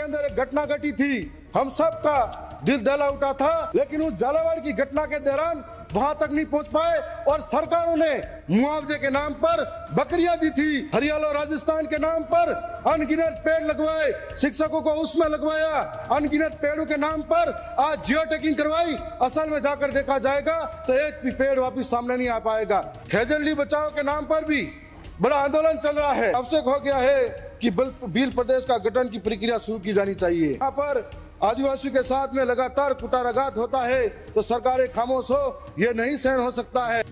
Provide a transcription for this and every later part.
के अंदर एक घटना घटी थी, हम सब का दिल दहला उठा था, लेकिन उस झालावाड़ की घटना के दौरान वहां तक नहीं पहुंच पाए और सरकारों ने मुआवजे के नाम पर बकरियां दी थी। हरियाणा और राजस्थान के नाम पर अनगिनत पेड़ लगवाए, शिक्षकों को उसमें लगवाया, अनगिनत पेड़ों के नाम पर आज जियो टैगिंग करवाई। असल में जाकर देखा जाएगा तो एक भी पेड़ वापिस सामने नहीं आ पाएगा। खेजड़ली बचाओ के नाम पर भी बड़ा आंदोलन चल रहा है। आवश्यक हो गया है कि भील प्रदेश का गठन की प्रक्रिया शुरू की जानी चाहिए। यहाँ पर आदिवासियों के साथ में लगातार कुटारघात होता है तो सरकारें खामोश हो, ये नहीं सहन हो सकता है।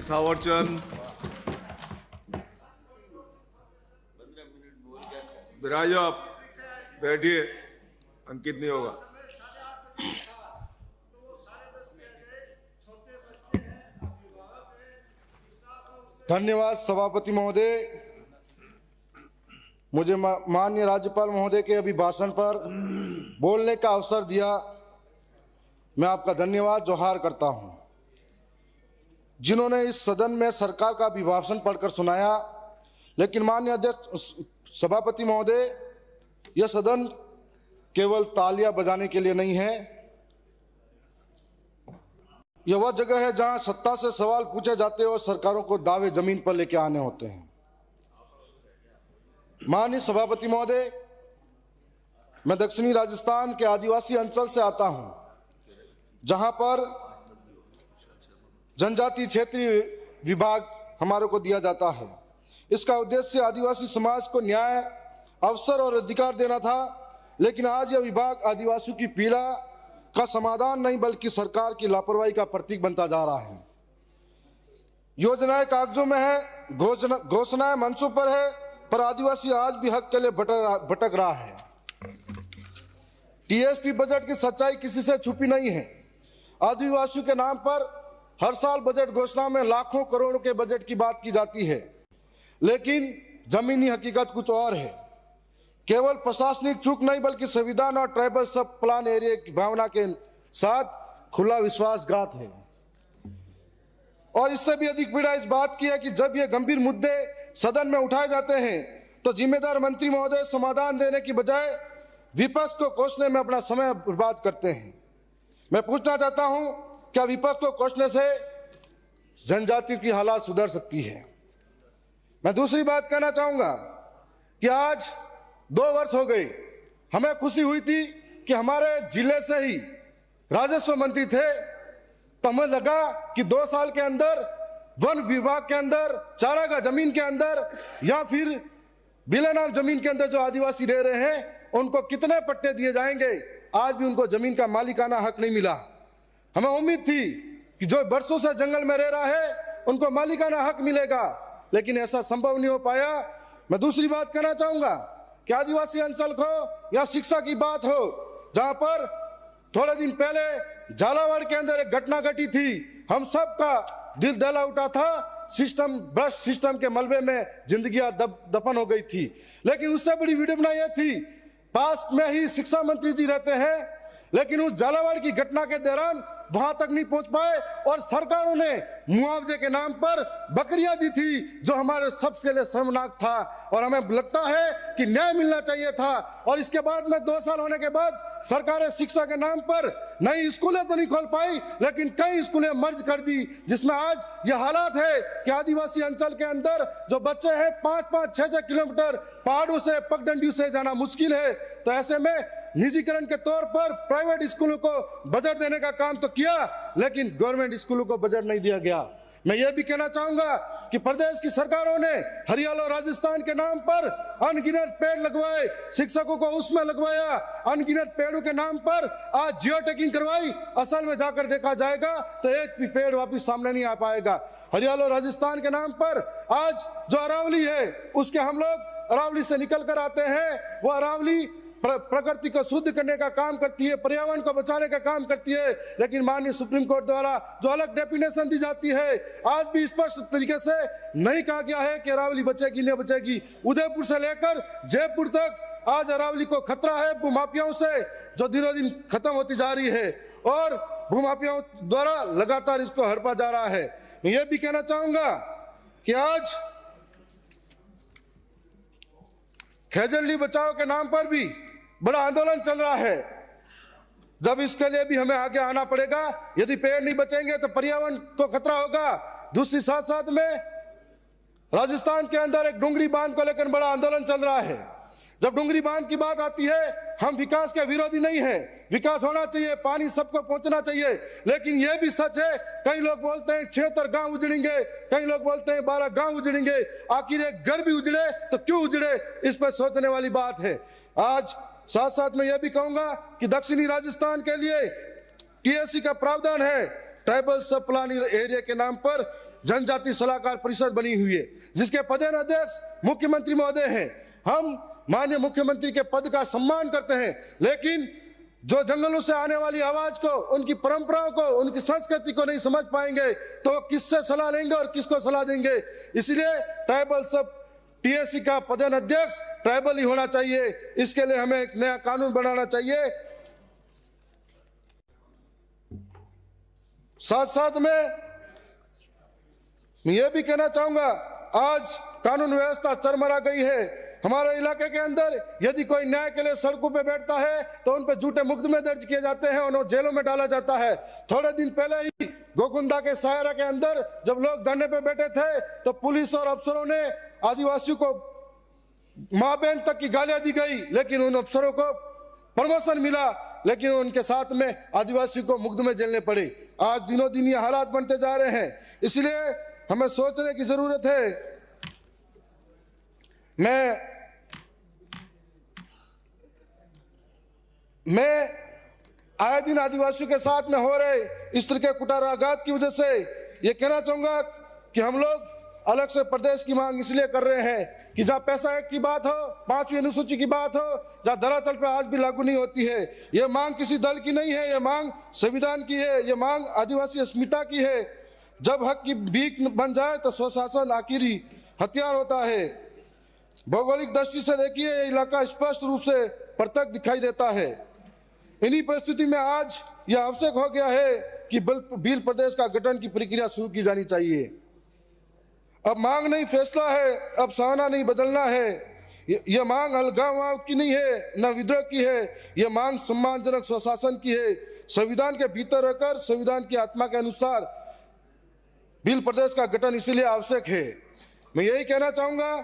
थावरचंद बिराजो, आप बैठिए, अंकित नहीं होगा। धन्यवाद सभापति महोदय। मुझे माननीय राज्यपाल महोदय के अभिभाषण पर बोलने का अवसर दिया, मैं आपका धन्यवाद जोहार करता हूं। जिन्होंने इस सदन में सरकार का अभिभाषण पढ़कर सुनाया, लेकिन माननीय अध्यक्ष सभापति महोदय, यह सदन केवल तालियां बजाने के लिए नहीं है, यह वह जगह है जहां सत्ता से सवाल पूछे जाते हैं और सरकारों को दावे जमीन पर लेके आने होते हैं। माननीय सभापति महोदय, मैं दक्षिणी राजस्थान के आदिवासी अंचल से आता हूं, जहां पर जनजाति क्षेत्रीय विभाग हमारे को दिया जाता है। इसका उद्देश्य आदिवासी समाज को न्याय, अवसर और अधिकार देना था, लेकिन आज यह विभाग आदिवासियों की पीड़ा का समाधान नहीं बल्कि सरकार की लापरवाही का प्रतीक बनता जा रहा है। योजनाएं कागजों में है, घोषणाएं मंचों पर है, पर आदिवासी आज भी हक के लिए भटक रहा है। टीएसपी बजट की सच्चाई किसी से छुपी नहीं है। आदिवासियों के नाम पर हर साल बजट घोषणा में लाखों करोड़ों के बजट की बात की जाती है, लेकिन जमीनी हकीकत कुछ और है। केवल प्रशासनिक चूक नहीं बल्कि संविधान और ट्राइबल सब प्लान एरिया की भावना के साथ खुला विश्वासघात है। और इससे भी अधिक पीड़ा इस बात की है कि जब ये गंभीर मुद्दे सदन में उठाए जाते हैं तो जिम्मेदार मंत्री महोदय समाधान देने की बजाय विपक्ष को कोसने में अपना समय बर्बाद करते हैं। मैं पूछना चाहता हूं, क्या विपक्ष को कोसने से जनजाति की हालात सुधर सकती है? मैं दूसरी बात कहना चाहूंगा कि आज 2 वर्ष हो गए, हमें खुशी हुई थी कि हमारे जिले से ही राजस्व मंत्री थे, तो हमें लगा कि 2 साल के अंदर वन विभाग के अंदर, चारागाह जमीन के अंदर या फिर बिलानाम जमीन के अंदर जो आदिवासी रह रहे हैं उनको कितने पट्टे दिए जाएंगे। आज भी उनको जमीन का मालिकाना हक नहीं मिला। हमें उम्मीद थी कि जो वर्षों से जंगल में रह रहा है उनको मालिकाना हक मिलेगा, लेकिन ऐसा संभव नहीं हो पाया। मैं दूसरी बात कहना चाहूंगा कि आदिवासी अंचल को या शिक्षा की बात हो, जहां पर थोड़े दिन पहले झालावाड़ के अंदर एक घटना घटी थी, हम सब का दिल दहला उठा था। भ्रष्ट सिस्टम के मलबे में जिंदगियां दफन हो गई थी, लेकिन उससे बड़ी विडंबना यह थी, पास में ही शिक्षा मंत्री जी रहते हैं, लेकिन उस झालावाड़ की घटना के दौरान वहां तक नहीं पहुंच पाए और सरकारों ने मुआवजे के नाम पर बकरियां दी थी, जो हमारे सबके लिए शर्मनाक था और हमें लगता है कि न्याय मिलना चाहिए था। और इसके बाद में 2 साल होने के बाद सरकारें शिक्षा के नाम पर नई स्कूलें तो नहीं खोल पाई, लेकिन कई स्कूलें मर्ज कर दी, जिसमें आज यह हालात है कि आदिवासी अंचल के अंदर जो बच्चे हैं 5-5, 6-6 किलोमीटर पहाड़ों से, पगडंडियों से जाना मुश्किल है। तो ऐसे में निजीकरण के तौर पर प्राइवेट स्कूलों को बजट देने का काम तो किया, लेकिन गवर्नमेंट स्कूलों को बजट नहीं दिया गया। मैं ये भी कहना चाहूंगा कि प्रदेश की सरकारों ने हरियाणा और राजस्थान के नाम पर अनगिनत पेड़ लगवाए, शिक्षकों को उसमें लगवाया, अनगिनत पेड़ों के नाम पर आज जियो टैगिंग करवाई। असल में जाकर देखा जाएगा तो एक भी पेड़ वापिस सामने नहीं आ पाएगा। हरियाणा और राजस्थान के नाम पर आज जो अरावली है, उसके हम लोग अरावली से निकल कर आते हैं, वो अरावली प्रकृति को शुद्ध करने का काम करती है, पर्यावरण को बचाने का काम करती है, लेकिन माननीय सुप्रीम कोर्ट द्वारा जो अलग डेफिनेशन दी जाती है, आज भी स्पष्ट तरीके से नहीं कहा गया है कि अरावली बचेगी नहीं बचेगी। उदयपुर से लेकर जयपुर तक आज अरावली को खतरा है भूमाफियाओं से, जो दिनों दिन खत्म होती जा रही है और भूमाफियाओं द्वारा लगातार इसको हड़पा जा रहा है। मैं ये भी कहना चाहूंगा कि आज खेजड़ी बचाओ के नाम पर भी बड़ा आंदोलन चल रहा है। जब इसके लिए भी हमें आगे आना पड़ेगा। यदि पेड़ नहीं बचेंगे तो पर्यावरण को खतरा होगा। दूसरी साथ साथ में राजस्थान के अंदर एक डुंगरी बांध को लेकर बड़ा आंदोलन चल रहा है। जब डुंगरी बांध की बात आती है, हम विकास के विरोधी नहीं है, विकास होना चाहिए, पानी सबको पहुंचना चाहिए, लेकिन यह भी सच है, कई लोग बोलते हैं 76 गांव उजड़ेंगे, कई लोग बोलते हैं 12 गांव उजड़ेंगे। आखिर एक घर भी उजड़े तो क्यों उजड़े, इस पर सोचने वाली बात है। आज साथ साथ में यह भी कहूंगा कि दक्षिणी राजस्थान के लिए टीएससी का प्रावधान है। ट्राइबल सब प्लानिंग एरिया के नाम पर जनजाति सलाहकार परिषद बनी हुई है, जिसके पदाध्यक्ष मुख्यमंत्री महोदय हैं। हम माननीय मुख्यमंत्री के पद का सम्मान करते हैं, लेकिन जो जंगलों से आने वाली आवाज को, उनकी परंपराओं को, उनकी संस्कृति को नहीं समझ पाएंगे तो किससे सलाह लेंगे और किसको सलाह देंगे। इसलिए ट्राइबल सब टीएससी का पदाध्यक्ष ट्राइबल ही होना चाहिए। इसके लिए हमें एक नया कानून बनाना चाहिए। साथ साथ में मैं ये भी कहना चाहूंगा, आज कानून व्यवस्था चरमरा गई है। हमारे इलाके के अंदर यदि कोई न्याय के लिए सड़कों पे बैठता है तो उन पे झूठे मुकदमे दर्ज किए जाते हैं, उन्हें जेलों में डाला जाता है। थोड़े दिन पहले ही गोकुंदा के सायरा के अंदर जब लोग धरने पे बैठे थे तो पुलिस और अफसरों ने आदिवासियों को मां बहन तक की गालियां दी गई, लेकिन उन अफसरों को प्रमोशन मिला, लेकिन उनके साथ में आदिवासियों को मुकदमे झेलने पड़े। आज दिनों दिन ये हालात बनते जा रहे हैं, इसलिए हमें सोचने की जरूरत है। मैं आए दिन आदिवासियों के साथ में हो रहे इस तरह के कुटाराघात की वजह से ये कहना चाहूंगा कि हम लोग अलग से प्रदेश की मांग इसलिए कर रहे हैं कि जहां पैसा एक्ट की बात हो, 5वीं अनुसूची की बात हो, जहां धरातल पर आज भी लागू नहीं होती है। ये मांग किसी दल की नहीं है, ये मांग संविधान की है, ये मांग आदिवासी अस्मिता की है। जब हक की भीख बन जाए तो स्वशासन आखिरी हथियार होता है। भौगोलिक दृष्टि से देखिए, ये इलाका स्पष्ट रूप से प्रत्यक्ष दिखाई देता है। इन्हीं परिस्थिति में आज यह आवश्यक हो गया है कि भील प्रदेश का गठन की प्रक्रिया शुरू की जानी चाहिए। अब मांग नहीं फैसला है, अब सहाना नहीं बदलना है। यह मांग अलगाव की नहीं है, न विद्रोह की है, यह मांग सम्मानजनक स्वशासन की है। संविधान के भीतर रहकर संविधान की आत्मा के अनुसार भील प्रदेश का गठन इसलिए आवश्यक है। मैं यही कहना चाहूंगा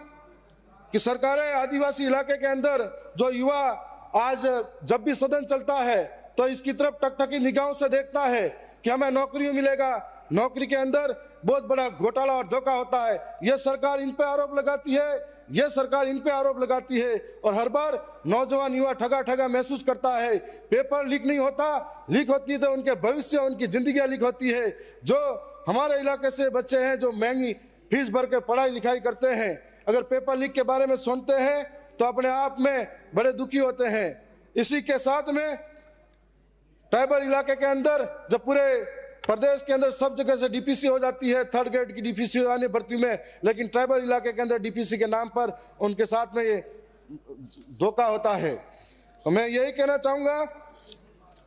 कि सरकारें आदिवासी इलाके के अंदर जो युवा आज जब भी सदन चलता है तो इसकी तरफ टकटकी निगाहों से देखता है कि हमें नौकरी मिलेगा, नौकरी के अंदर बहुत बड़ा घोटाला और धोखा होता है। यह सरकार इन पे आरोप लगाती है, यह सरकार इन पे आरोप लगाती है, और हर बार नौजवान युवा ठगा ठगा महसूस करता है। पेपर लीक नहीं होता, लीक होती है तो उनके भविष्य, उनकी जिंदगी लीक होती है। जो हमारे इलाके से बच्चे हैं जो महंगी फीस भरकर पढ़ाई लिखाई करते हैं, अगर पेपर लीक के बारे में सुनते हैं तो अपने आप में बड़े दुखी होते हैं। इसी के साथ में ट्राइबल इलाके के अंदर जब पूरे प्रदेश के अंदर सब जगह से डीपीसी हो जाती है, 3rd ग्रेड की डीपीसी आने भर्ती में, लेकिन ट्राइबल इलाके के अंदर डीपीसी के नाम पर उनके साथ में ये धोखा होता है। तो मैं यही कहना चाहूंगा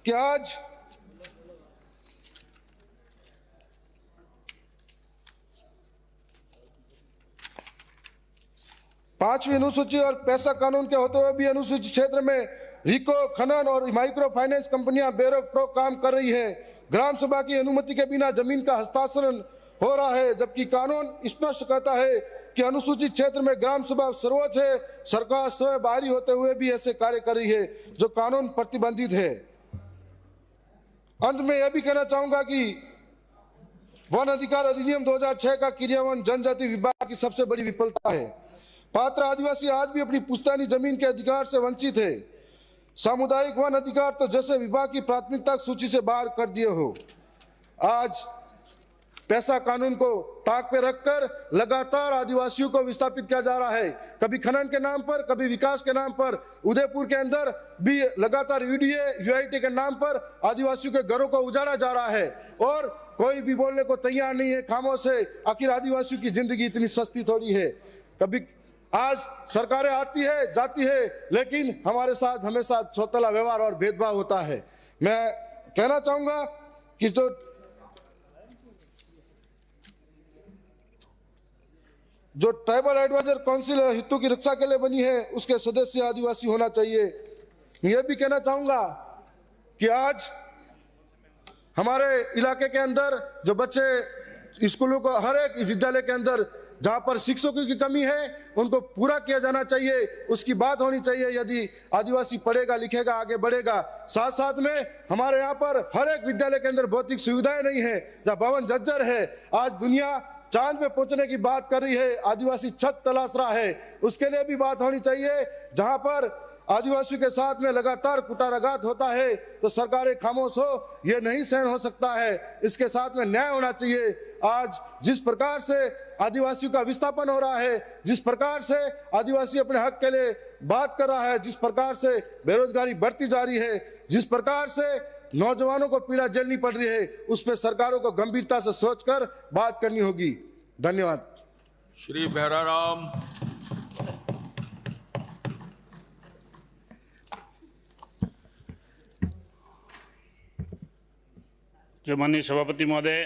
कि आज पांचवी अनुसूची और पैसा कानून के होते हुए भी अनुसूचित क्षेत्र में रिको, खनन और माइक्रो फाइनेंस कंपनियां बेरोक टोक काम कर रही है। ग्राम सभा की अनुमति के बिना जमीन का हस्तांतरण हो रहा है, जबकि कानून स्पष्ट कहता है कि अनुसूचित क्षेत्र में ग्राम सभा सर्वोच्च है। सरकार स्वयं बाहरी होते हुए भी ऐसे कार्य कर रही है जो कानून प्रतिबंधित है। अंत में यह भी कहना चाहूंगा कि वन अधिकार अधिनियम 2006 का क्रियान्वयन जनजाति विभाग की सबसे बड़ी विफलता है। पात्र आदिवासी आज भी अपनी पुश्तैनी जमीन के अधिकार से वंचित है। सामुदायिक वन अधिकार तो जैसे विभाग की प्राथमिकता सूची से बाहर कर दिए हो। आज पैसा कानून को ताक पे रखकर लगातार आदिवासियों को विस्थापित किया जा रहा है, कभी खनन के नाम पर, कभी विकास के नाम पर। उदयपुर के अंदर भी लगातार यूडीए, यूआईटी के नाम पर आदिवासियों के घरों को उजाड़ा जा रहा है और कोई भी बोलने को तैयार नहीं है, खामोश है। आखिर आदिवासियों की जिंदगी इतनी सस्ती थोड़ी है। कभी आज सरकारें आती है जाती है, लेकिन हमारे साथ हमेशा सौतेला व्यवहार और भेदभाव होता है। मैं कहना चाहूंगा कि जो जो ट्राइबल एडवाइजर काउंसिल हितों की रक्षा के लिए बनी है उसके सदस्य आदिवासी होना चाहिए। यह भी कहना चाहूंगा कि आज हमारे इलाके के अंदर जो बच्चे स्कूलों को, हर एक विद्यालय के अंदर जहां पर शिक्षकों की कमी है उनको पूरा किया जाना चाहिए, उसकी बात होनी चाहिए। यदि आदिवासी पढ़ेगा लिखेगा आगे बढ़ेगा। साथ साथ में हमारे यहाँ पर हर एक विद्यालय के अंदर भौतिक सुविधाएं नहीं है, जहाँ भवन जर्जर है। आज दुनिया चांद पे पहुंचने की बात कर रही है, आदिवासी छत तलाश रहा है, उसके लिए भी बात होनी चाहिए। जहां पर आदिवासियों के साथ में लगातार कुटाराघात होता है तो सरकारें खामोश हो, यह नहीं सहन हो सकता है। इसके साथ में न्याय होना चाहिए। आज जिस प्रकार से आदिवासियों का विस्थापन हो रहा है, जिस प्रकार से आदिवासी अपने हक के लिए बात कर रहा है, जिस प्रकार से बेरोजगारी बढ़ती जा रही है, जिस प्रकार से नौजवानों को पीड़ा झेलनी पड़ रही है, उस पर सरकारों को गंभीरता से सोचकर बात करनी होगी। धन्यवाद। श्री भैराराम। जो माननीय सभापति महोदय,